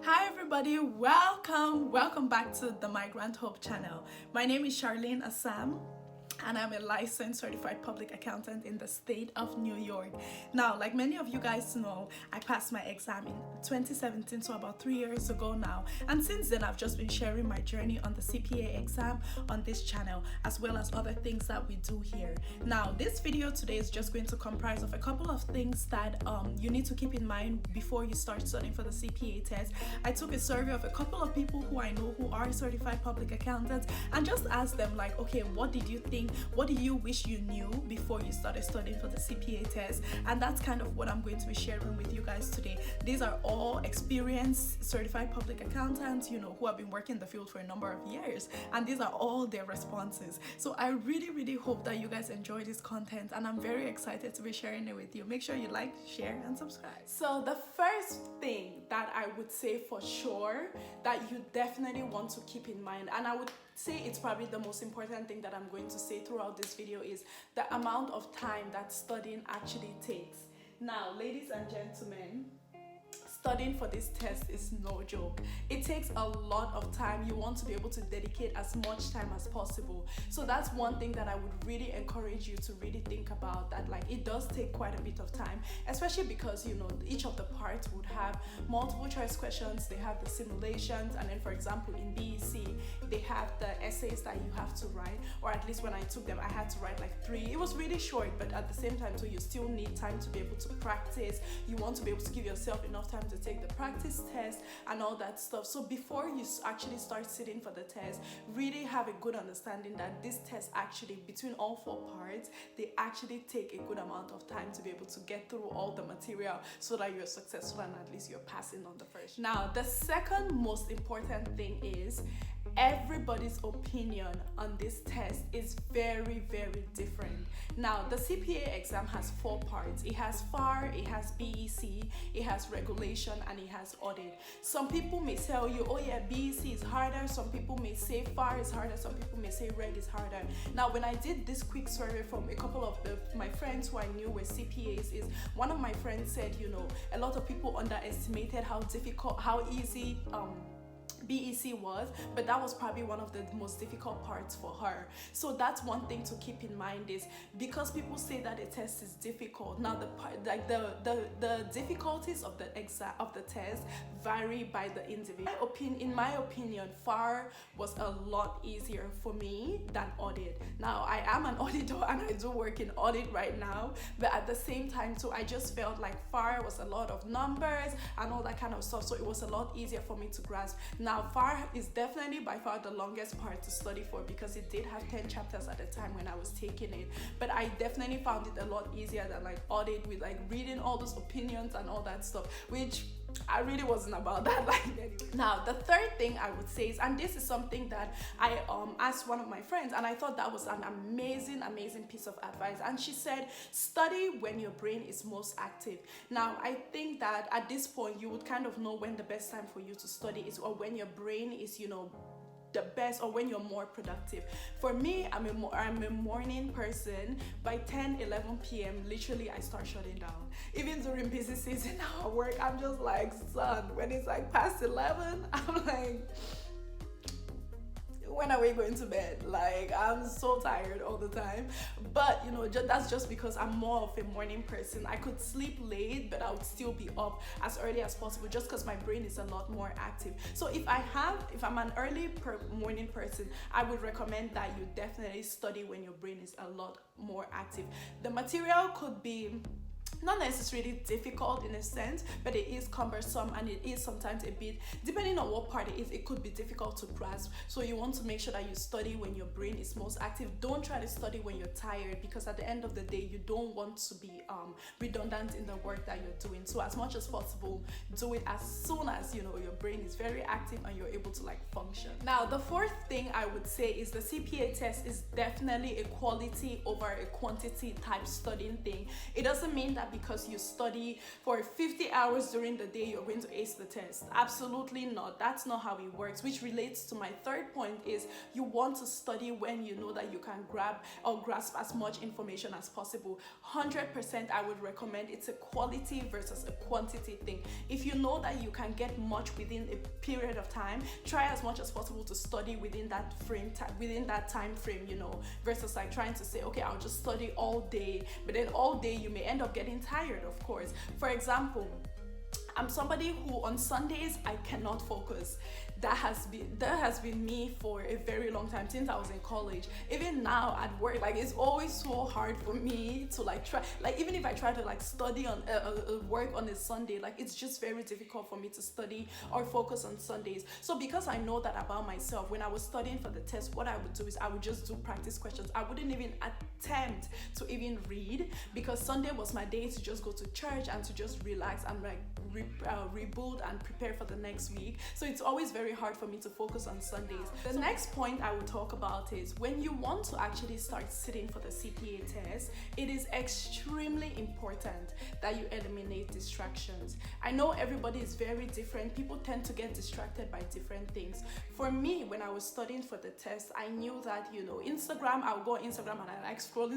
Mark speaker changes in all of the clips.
Speaker 1: Hi everybody, welcome back to the Migrant Hope channel. My name is Charlene Assam and I'm a licensed certified public accountant in the state of New York. Now, like many of you guys know, I passed my exam in 2017, so about 3 years ago now. And since then, I've just been sharing my journey on the CPA exam on this channel, as well as other things that we do here. Now, this video today is just going to comprise of a couple of things that you need to keep in mind before you start studying for the CPA test. I took a survey of a couple of people who I know who are certified public accountants and just asked them like, okay, what did you think? What do you wish you knew before you started studying for the CPA test? And that's kind of what I'm going to be sharing with you guys today. These are all experienced certified public accountants, who have been working in the field for a number of years, and these are all their responses. So I really hope that you guys enjoy this content, and I'm very excited to be sharing it with you. Make sure you like, share, and subscribe. So the first thing that I would say for sure that you definitely want to keep in mind, and I would say it's probably the most important thing that I'm going to say throughout this video, is the amount of time that studying actually takes. Now, ladies and gentlemen, studying for this test is no joke. It takes a lot of time. You want to be able to dedicate as much time as possible. So that's one thing that I would really encourage you to really think about, that like it does take quite a bit of time, especially because each of the parts would have multiple choice questions. They have the simulations, and then for example in BEC they have the essays that you have to write, or at least when I took them I had to write like 3. It was really short, but at the same time too, you still need time to be able to practice. You want to be able to give yourself enough time to take the practice test and all that stuff. So before you actually start sitting for the test, really have a good understanding that this test actually, between all 4 parts, they actually take a good amount of time to be able to get through all the material so that you're successful and at least you're passing on the first. Now, the second most important thing is everybody's opinion on this test is very different. Now, the CPA exam has 4 parts. It has FAR, it has BEC, it has regulation, and it has audit. Some people may tell you, oh yeah, BEC is harder. Some people may say FAR is harder. Some people may say reg is harder. Now, when I did this quick survey from a couple of my friends who I knew were CPAs, is one of my friends said, a lot of people underestimated how easy BEC was, but that was probably one of the most difficult parts for her. So that's one thing to keep in mind, is because people say that the test is difficult. Now the difficulties of the exam of the test vary by the individual. In my opinion, FAR was a lot easier for me than audit. Now, I am an auditor and I do work in audit right now, but at the same time too, I just felt like FAR was a lot of numbers and all that kind of stuff, so it was a lot easier for me to grasp. Now, FAR is definitely by far the longest part to study for, because it did have 10 chapters at the time when I was taking it, but I definitely found it a lot easier than like audit, with like reading all those opinions and all that stuff, which I really wasn't about that. Anyway. Now, the third thing I would say is, and this is something that I asked one of my friends, and I thought that was an amazing piece of advice, and she said, study when your brain is most active. Now, I think that at this point you would kind of know when the best time for you to study is, or when your brain is the best, or when you're more productive. For me, I'm a morning person. By 10-11 p.m. literally I start shutting down. Even during busy season at work, I'm just like, son, when it's like past 11, I'm like, when are we going to bed? Like, I'm so tired all the time. But that's just because I'm more of a morning person. I could sleep late, but I would still be up as early as possible, just because my brain is a lot more active. So if I'm an early morning person, I would recommend that you definitely study when your brain is a lot more active. The material could be not necessarily difficult in a sense, but it is cumbersome, and it is sometimes a bit, depending on what part it is, it could be difficult to grasp. So you want to make sure that you study when your brain is most active. Don't try to study when you're tired, because at the end of the day, you don't want to be redundant in the work that you're doing. So as much as possible, do it as soon as your brain is very active and you're able to like function. Now, the fourth thing I would say is the CPA test is definitely a quality over a quantity type studying thing. It doesn't mean that that because you study for 50 hours during the day, you're going to ace the test. Absolutely not. That's not how it works, which relates to my third point is you want to study when you know that you can grab or grasp as much information as possible. 100% I would recommend it's a quality versus a quantity thing. If you know that you can get much within a period of time, try as much as possible to study within that time frame, you know, versus like trying to say, okay, I'll just study all day, but then all day you may end up getting tired, of course. For example, I'm somebody who on Sundays I cannot focus. That has been me for a very long time, since I was in college. Even now at work, like it's always so hard for me to like try, like even if I try to like study on work on a Sunday, like it's just very difficult for me to study or focus on Sundays. So because I know that about myself, when I was studying for the test, what I would do is I would just do practice questions. I wouldn't even attempt to even read, because Sunday was my day to just go to church and to just relax and like rebuild and prepare for the next week. So it's always very hard for me to focus on Sundays. The next point I will talk about is when you want to actually start sitting for the CPA test, it is extremely important that you eliminate distractions. I know everybody is very different. People tend to get distracted by different things. For me, when I was studying for the test, I knew that, you know, Instagram, I'll go on Instagram and I like scrolling,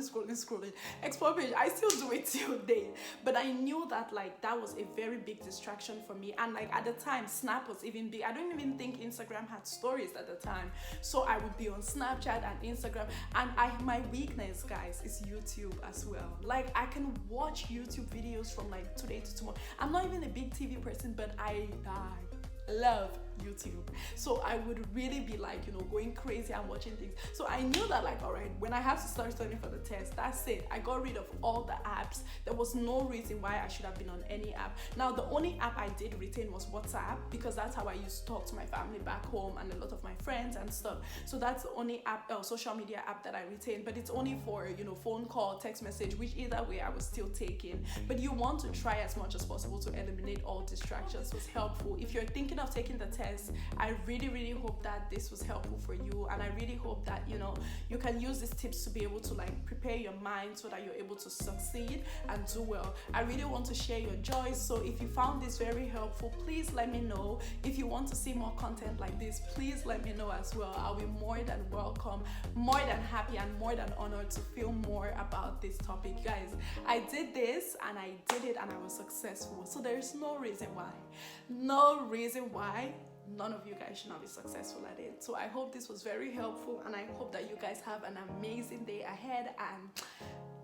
Speaker 1: explore page. I still do it till date, but I knew that like that was a very big distraction for me. And like at the time, Snap was even big. I don't even think Instagram had stories at the time, so I would be on Snapchat and Instagram, and my weakness, guys, is YouTube as well. Like I can watch YouTube videos from like today to tomorrow. I'm not even a big TV person, but I love YouTube. So I would really be like, you know, going crazy and watching things. So I knew that like, all right, when I have to start studying for the test, that's it. I got rid of all the apps. There was no reason why I should have been on any app. Now, the only app I did retain was WhatsApp, because that's how I used to talk to my family back home and a lot of my friends and stuff. So that's the only app, social media app that I retained, but it's only for, you know, phone call, text message, which either way I was still taking. But you want to try as much as possible to eliminate all distractions. It was helpful. If you're thinking of taking the test, I really hope that this was helpful for you, and I really hope that, you know, you can use these tips to be able to like prepare your mind so that you're able to succeed and do well. I really want to share your joys, so if you found this very helpful, please let me know. If you want to see more content like this, please let me know as well. I'll be more than welcome, more than happy, and more than honored to feel more about this topic. Guys, I did this and I did it and I was successful, so there's no reason why none of you guys should not be successful at it. So I hope this was very helpful, and I hope that you guys have an amazing day ahead, and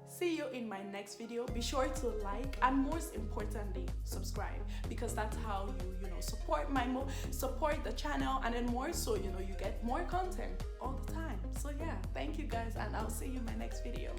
Speaker 1: see you in my next video. Be sure to like, and most importantly, subscribe, because that's how you know, support the channel, and then more so, you know, you get more content all the time. So yeah, thank you guys, and I'll see you in my next video.